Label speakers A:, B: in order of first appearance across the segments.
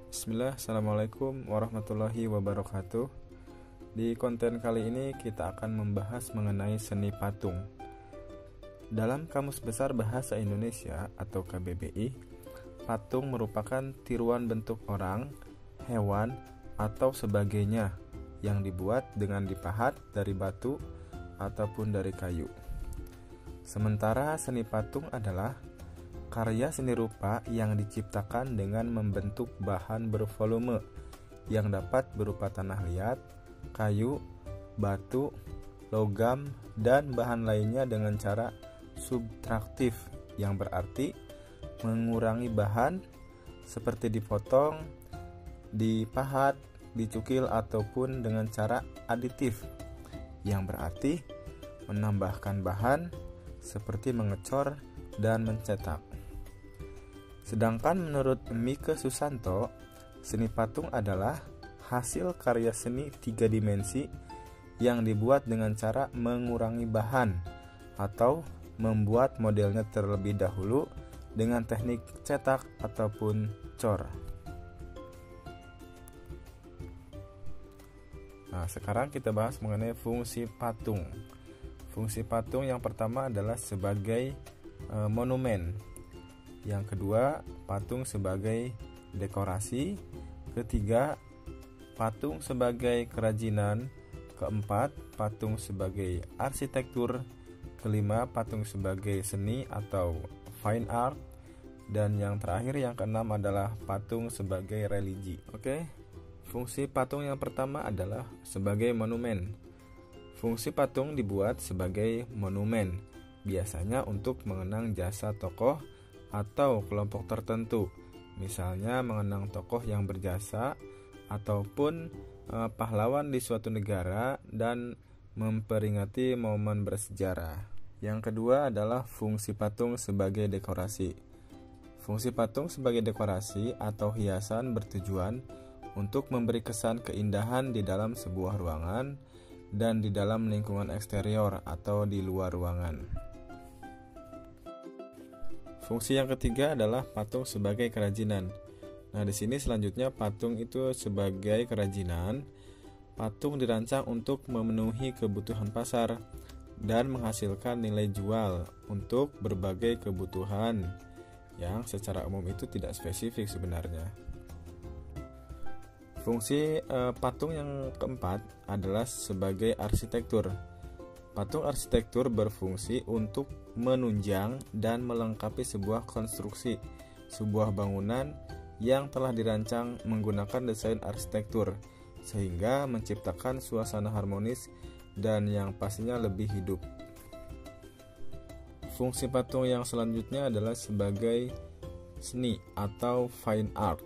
A: Bismillah, Assalamualaikum warahmatullahi wabarakatuh. Di konten kali ini kita akan membahas mengenai seni patung. Dalam Kamus Besar Bahasa Indonesia atau KBBI, patung merupakan tiruan bentuk orang, hewan, atau sebagainya yang dibuat dengan dipahat dari batu ataupun dari kayu. Sementara seni patung adalah karya seni rupa yang diciptakan dengan membentuk bahan bervolume yang dapat berupa tanah liat, kayu, batu, logam, dan bahan lainnya dengan cara subtraktif, yang berarti mengurangi bahan seperti dipotong, dipahat, dicukil, ataupun dengan cara aditif, yang berarti menambahkan bahan seperti mengecor dan mencetak. Sedangkan menurut Mike Susanto, seni patung adalah hasil karya seni 3 dimensi yang dibuat dengan cara mengurangi bahan atau membuat modelnya terlebih dahulu dengan teknik cetak ataupun cor. Nah, sekarang kita bahas mengenai fungsi patung. Fungsi patung yang pertama adalah sebagai monumen. Yang kedua, patung sebagai dekorasi. Ketiga, patung sebagai kerajinan. Keempat, patung sebagai arsitektur. Kelima, patung sebagai seni atau fine art. Dan yang terakhir, yang keenam adalah patung sebagai religi. Oke, fungsi patung yang pertama adalah sebagai monumen. Fungsi patung dibuat sebagai monumen, biasanya untuk mengenang jasa tokoh atau kelompok tertentu, misalnya mengenang tokoh yang berjasa ataupun pahlawan di suatu negara dan memperingati momen bersejarah. Yang kedua adalah fungsi patung sebagai dekorasi. Fungsi patung sebagai dekorasi atau hiasan bertujuan untuk memberi kesan keindahan di dalam sebuah ruangan dan di dalam lingkungan eksterior atau di luar ruangan. Fungsi yang ketiga adalah patung sebagai kerajinan. Nah, di sini selanjutnya patung itu sebagai kerajinan. Patung dirancang untuk memenuhi kebutuhan pasar dan menghasilkan nilai jual untuk berbagai kebutuhan yang secara umum itu tidak spesifik sebenarnya. Fungsi patung yang keempat adalah sebagai arsitektur. Patung arsitektur berfungsi untuk menunjang dan melengkapi sebuah konstruksi, sebuah bangunan yang telah dirancang menggunakan desain arsitektur, sehingga menciptakan suasana harmonis dan yang pastinya lebih hidup. Fungsi patung yang selanjutnya adalah sebagai seni atau fine art.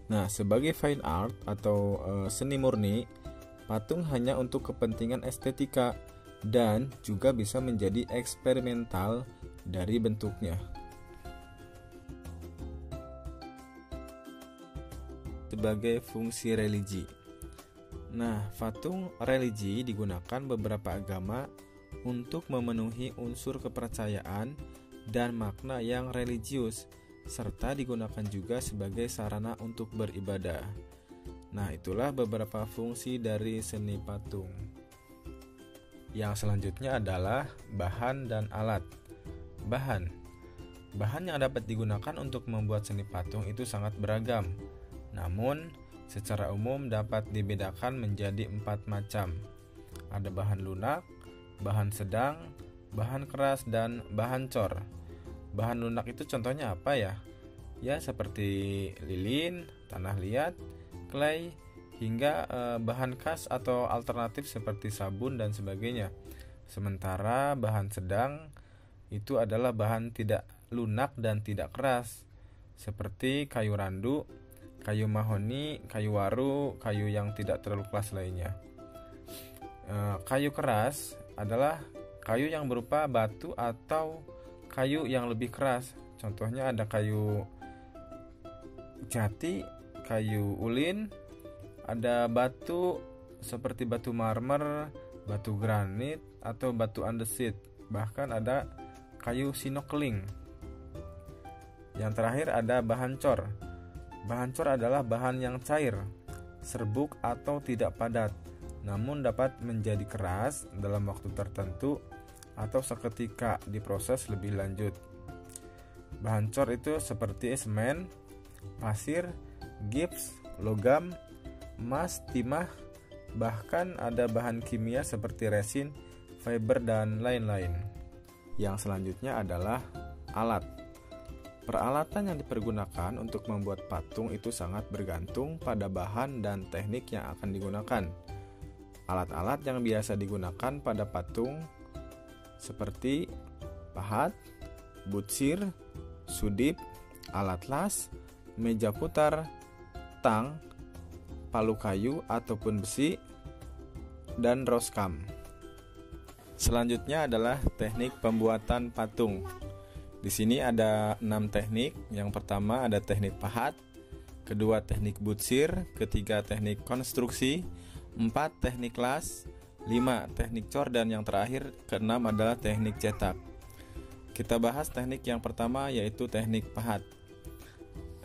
A: Nah, sebagai fine art atau seni murni, patung hanya untuk kepentingan estetika dan juga bisa menjadi eksperimental dari bentuknya. Sebagai fungsi religi. Nah, patung religi digunakan beberapa agama untuk memenuhi unsur kepercayaan dan makna yang religius, serta digunakan juga sebagai sarana untuk beribadah. Nah, itulah beberapa fungsi dari seni patung. Yang selanjutnya adalah bahan dan alat. Bahan yang dapat digunakan untuk membuat seni patung itu sangat beragam. Namun, secara umum dapat dibedakan menjadi 4 macam. Ada bahan lunak, bahan sedang, bahan keras, dan bahan cor. Bahan lunak itu contohnya apa ya? Ya, seperti lilin, tanah liat, clay, hingga bahan khas atau alternatif seperti sabun dan sebagainya. Sementara bahan sedang itu adalah bahan tidak lunak dan tidak keras, seperti kayu randu, kayu mahoni, kayu waru, kayu yang tidak terlalu keras lainnya. Kayu keras adalah kayu yang berupa batu atau kayu yang lebih keras. Contohnya ada kayu jati, kayu ulin, ada batu seperti batu marmer, batu granit, atau batu andesit. Bahkan ada kayu sinokeling. Yang terakhir ada bahan cor. Bahan cor adalah bahan yang cair, serbuk atau tidak padat, namun dapat menjadi keras dalam waktu tertentu atau seketika diproses lebih lanjut. Bahan cor itu seperti semen, pasir, gips, logam, emas, timah, bahkan ada bahan kimia seperti resin, fiber, dan lain-lain. Yang selanjutnya adalah alat. Peralatan yang dipergunakan untuk membuat patung itu sangat bergantung pada bahan dan teknik yang akan digunakan. Alat-alat yang biasa digunakan pada patung seperti pahat, butsir, sudip, alat las, meja putar, tang, palu kayu ataupun besi, dan roskam. Selanjutnya adalah teknik pembuatan patung. Di sini ada 6 teknik. Yang pertama ada teknik pahat, kedua teknik butsir, ketiga teknik konstruksi, 4 teknik las, 5 teknik cor, dan yang terakhir keenam adalah teknik cetak. Kita bahas teknik yang pertama, yaitu teknik pahat.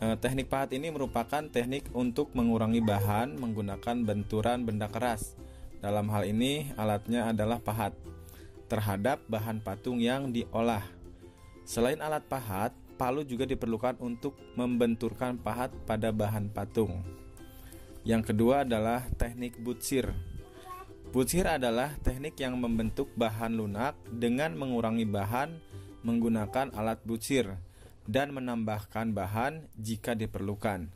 A: Teknik pahat ini merupakan teknik untuk mengurangi bahan menggunakan benturan benda keras. Dalam hal ini alatnya adalah pahat terhadap bahan patung yang diolah. Selain alat pahat, palu juga diperlukan untuk membenturkan pahat pada bahan patung. Yang kedua adalah teknik butsir. Butsir adalah teknik yang membentuk bahan lunak dengan mengurangi bahan menggunakan alat butsir dan menambahkan bahan jika diperlukan.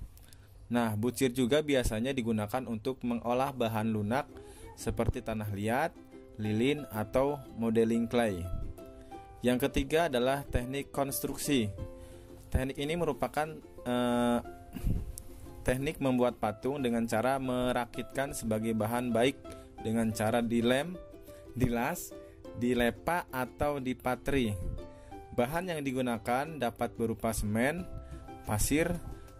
A: Nah, butsir juga biasanya digunakan untuk mengolah bahan lunak seperti tanah liat, lilin, atau modeling clay. Yang ketiga adalah teknik konstruksi. Teknik ini merupakan teknik membuat patung dengan cara merakitkan sebagai bahan baik dengan cara dilem, dilas, dilepa, atau dipatri. Bahan yang digunakan dapat berupa semen, pasir,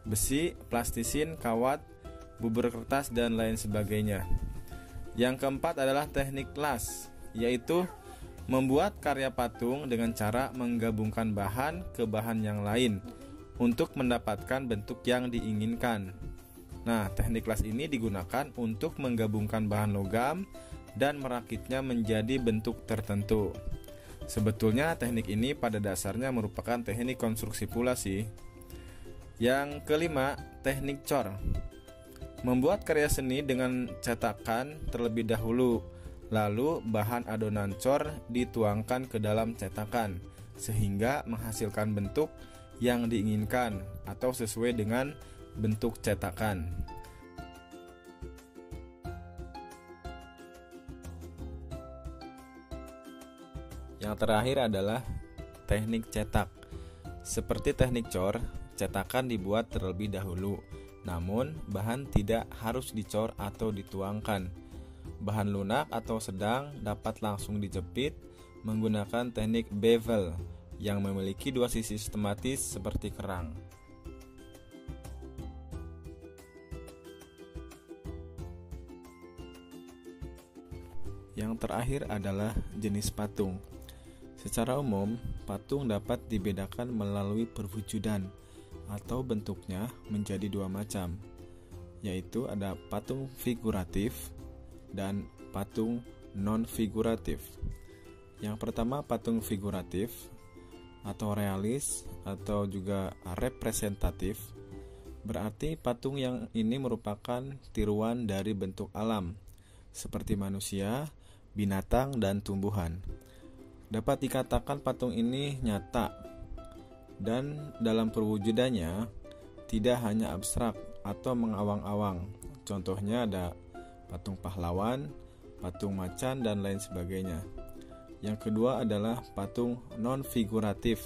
A: besi, plastisin, kawat, bubur kertas, dan lain sebagainya. Yang keempat adalah teknik las, yaitu membuat karya patung dengan cara menggabungkan bahan ke bahan yang lain untuk mendapatkan bentuk yang diinginkan. Nah, teknik las ini digunakan untuk menggabungkan bahan logam dan merakitnya menjadi bentuk tertentu. Sebetulnya teknik ini pada dasarnya merupakan teknik konstruksi pula sih. Yang kelima, teknik cor. Membuat karya seni dengan cetakan terlebih dahulu, lalu bahan adonan cor dituangkan ke dalam cetakan sehingga menghasilkan bentuk yang diinginkan atau sesuai dengan bentuk cetakan. Yang terakhir adalah teknik cetak. Seperti teknik cor, cetakan dibuat terlebih dahulu, namun bahan tidak harus dicor atau dituangkan. Bahan lunak atau sedang dapat langsung dijepit menggunakan teknik bevel yang memiliki dua sisi sistematis seperti kerang. Yang terakhir adalah jenis patung. Secara umum, patung dapat dibedakan melalui perwujudan atau bentuknya menjadi dua macam, yaitu ada patung figuratif dan patung non-figuratif. Yang pertama, patung figuratif atau realis atau juga representatif. Berarti patung yang ini merupakan tiruan dari bentuk alam seperti manusia, binatang, dan tumbuhan. Dapat dikatakan patung ini nyata dan dalam perwujudannya tidak hanya abstrak atau mengawang-awang. Contohnya ada patung pahlawan, patung macan, dan lain sebagainya. Yang kedua adalah patung non-figuratif,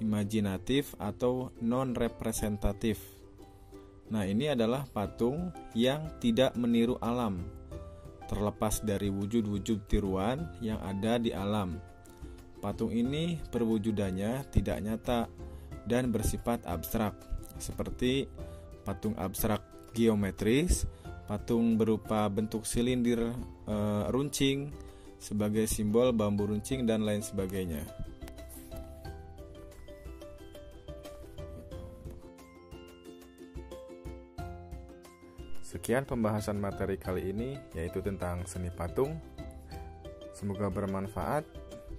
A: imajinatif, atau non-representatif. Nah, ini adalah patung yang tidak meniru alam, terlepas dari wujud-wujud tiruan yang ada di alam. Patung ini perwujudannya tidak nyata dan bersifat abstrak, seperti patung abstrak geometris, patung berupa bentuk silindir runcing sebagai simbol bambu runcing, dan lain sebagainya. Sekian pembahasan materi kali ini, yaitu tentang seni patung. Semoga bermanfaat.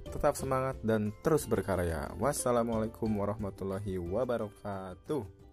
A: Tetap semangat dan terus berkarya. Wassalamualaikum warahmatullahi wabarakatuh.